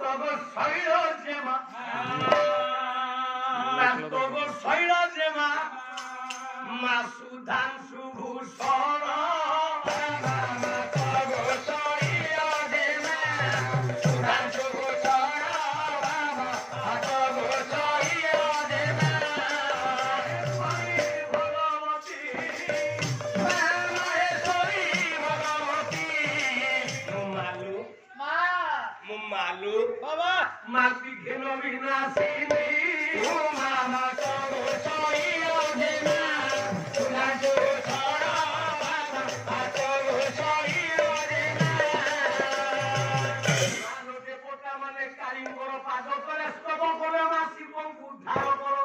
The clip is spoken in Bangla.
তগো শৈল জেমা না তগো শৈল জেমা মা সুধান সুভূষণ তগো শৈল জেমা সুধান সুভূষণ তগো শৈল জেমা ভগবতী মাহেশ্বরী ভগবতী মালু মালু বাবা মাটি ঘেন বিনাশিনী মামা তগো শৈল জেমা সুধান সুভূষণ তগো শৈল জেমা মানবে পোটা মানে কারিগর পাদ করে স্তব করে মা শিবଙ୍କୁ উদ্ধার করো